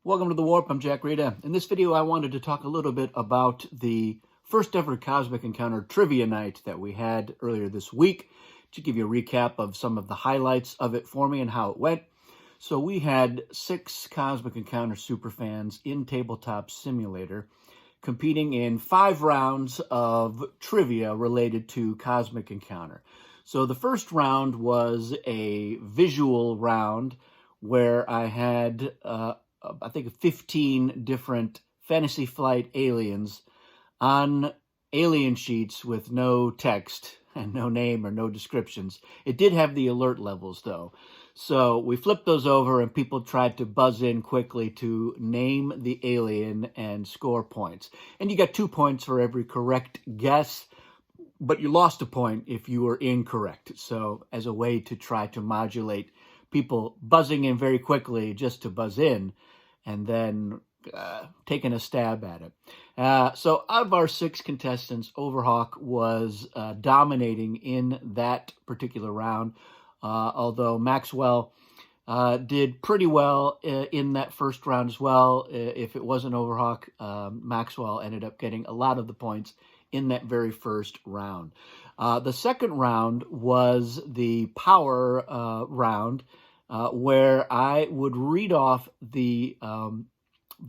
Welcome to The Warp. I'm Jack Rita. In this video, I wanted to talk a little bit about the first ever Cosmic Encounter Trivia Night that we had earlier this week, to give you a recap of some of the highlights of it for me and how it went. So we had 6 Cosmic Encounter superfans in Tabletop Simulator competing in 5 rounds of trivia related to Cosmic Encounter. So the first round was a visual round where I had I think 15 different Fantasy Flight aliens on alien sheets with no text and no name or no descriptions. It did have the alert levels though. So we flipped those over and people tried to buzz in quickly to name the alien and score points. And you got 2 points for every correct guess, but you lost a point if you were incorrect. So as a way to try to modulate people buzzing in very quickly just to buzz in, and then taking a stab at it. So out of our 6 contestants, Overhawk was dominating in that particular round, although Maxwell did pretty well in that first round as well. If it wasn't Overhawk, Maxwell ended up getting a lot of the points in that very first round. The second round was the power round, where I would read off the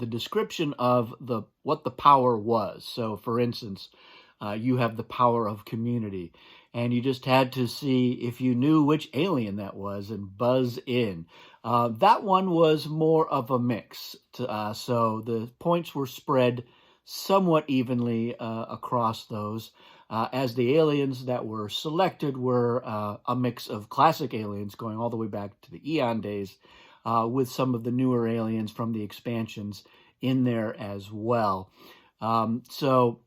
description of what the power was. So, for instance, you have the power of community, and you just had to see if you knew which alien that was and buzz in. That one was more of a mix, so the points were spread somewhat evenly across those, as the aliens that were selected were a mix of classic aliens going all the way back to the Eon days, with some of the newer aliens from the expansions in there as well. So,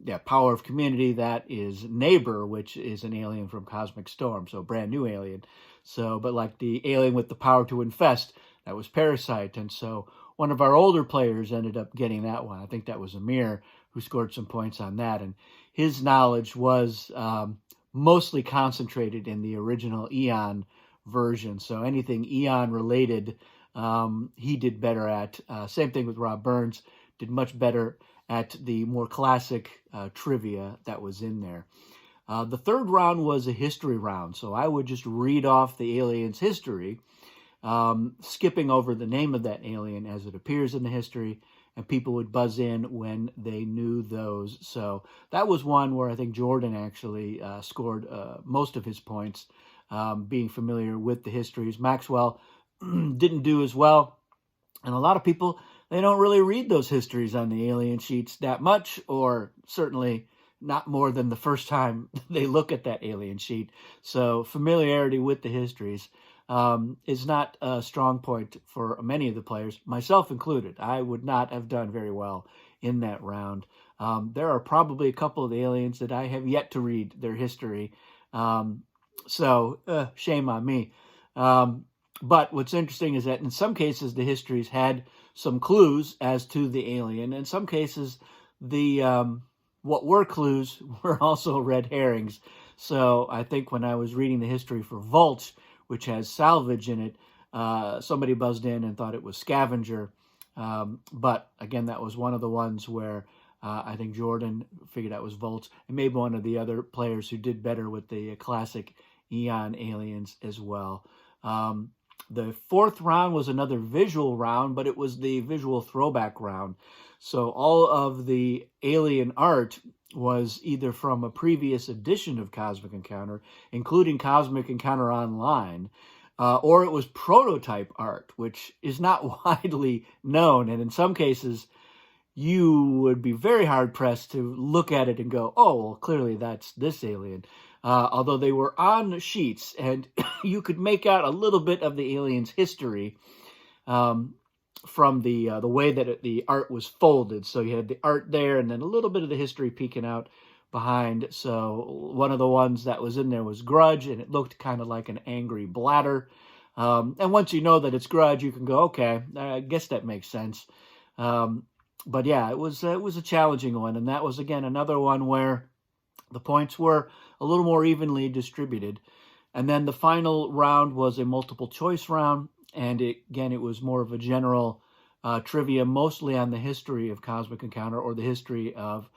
yeah, Power of Community, that is Neighbor, which is an alien from Cosmic Storm, so brand new alien. So, but like the alien with the power to infest, that was Parasite, and so one of our older players ended up getting that one. I think that was Amir, who scored some points on that, and his knowledge was mostly concentrated in the original Eon version. So anything Eon related, he did better at. Same thing with Rob Burns, did much better at the more classic trivia that was in there. The third round was a history round, so I would just read off the alien's history, skipping over the name of that alien as it appears in the history, and people would buzz in when they knew those. So that was one where I think Jordan actually scored most of his points, being familiar with the histories. Maxwell didn't do as well, and a lot of people, they don't really read those histories on the alien sheets that much, or certainly not more than the first time they look at that alien sheet. So familiarity with the histories is not a strong point for many of the players, myself included. I would not have done very well in that round. There are probably a couple of aliens that I have yet to read their history, so shame on me. But what's interesting is that in some cases the histories had some clues as to the alien. In some cases, the what were clues were also red herrings. So I think when I was reading the history for Vultch, which has salvage in it, somebody buzzed in and thought it was scavenger. But again, that was one of the ones where I think Jordan figured out was Vultch, and maybe one of the other players who did better with the classic Eon aliens as well. The fourth round was another visual round, but it was the visual throwback round. So all of the alien art was either from a previous edition of Cosmic Encounter, including Cosmic Encounter Online, or it was prototype art, which is not widely known. And in some cases, you would be very hard-pressed to look at it and go, oh, well, clearly that's this alien. Although they were on sheets, and you could make out a little bit of the alien's history from the way that the art was folded. So you had the art there, and then a little bit of the history peeking out behind. So one of the ones that was in there was Grudge, and it looked kind of like an angry bladder. And once you know that it's Grudge, you can go, okay, I guess that makes sense. But yeah, it was a challenging one, and that was, again, another one where the points were a little more evenly distributed. And then the final round was a multiple choice round, and it was more of a general trivia mostly on the history of Cosmic Encounter or the history of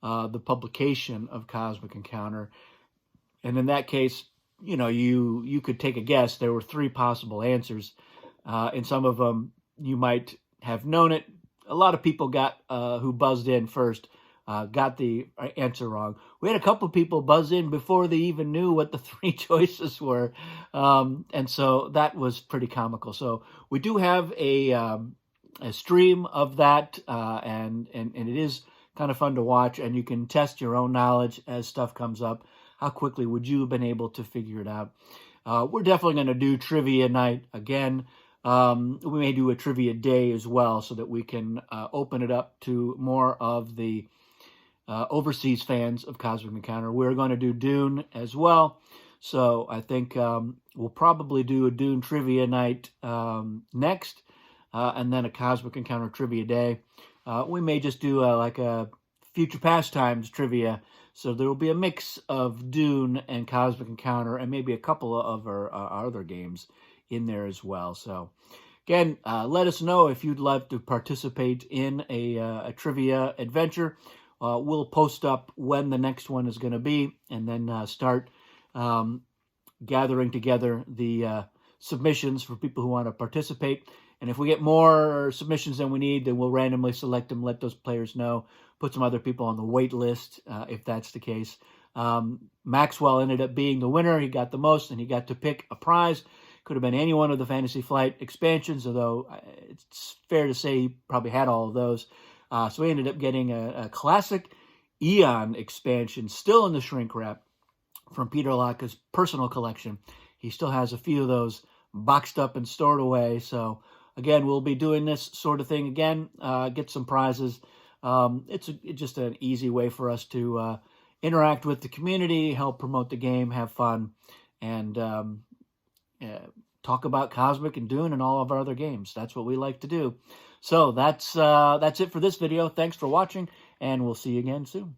the publication of Cosmic Encounter. And in that case, you know, you could take a guess. There were 3 possible answers. And some of them you might have known it. A lot of people got who buzzed in first got the answer wrong. We had a couple people buzz in before they even knew what the 3 choices were, and so that was pretty comical. So we do have a stream of that, and it is kind of fun to watch, and you can test your own knowledge as stuff comes up. How quickly would you have been able to figure it out? We're definitely going to do trivia night again. We may do a trivia day as well so that we can open it up to more of the overseas fans of Cosmic Encounter. We're going to do Dune as well. So I think we'll probably do a Dune trivia night next, and then a Cosmic Encounter trivia day. We may just do like a Future Pastimes trivia. So there will be a mix of Dune and Cosmic Encounter and maybe a couple of our other games in there as well. So again, let us know if you'd love to participate in a trivia adventure. We'll post up when the next one is going to be, and then start gathering together the submissions for people who want to participate. And if we get more submissions than we need, then we'll randomly select them, let those players know, put some other people on the wait list if that's the case. Maxwell ended up being the winner. He got the most, and he got to pick a prize. Could have been any one of the Fantasy Flight expansions, although it's fair to say he probably had all of those. So he ended up getting a classic Eon expansion, still in the shrink wrap, from Peter Laka's personal collection. He still has a few of those boxed up and stored away. So again, we'll be doing this sort of thing again, get some prizes. It's just an easy way for us to interact with the community, help promote the game, have fun, and talk about Cosmic and Dune and all of our other games. That's what we like to do. So that's it for this video. Thanks for watching, and we'll see you again soon.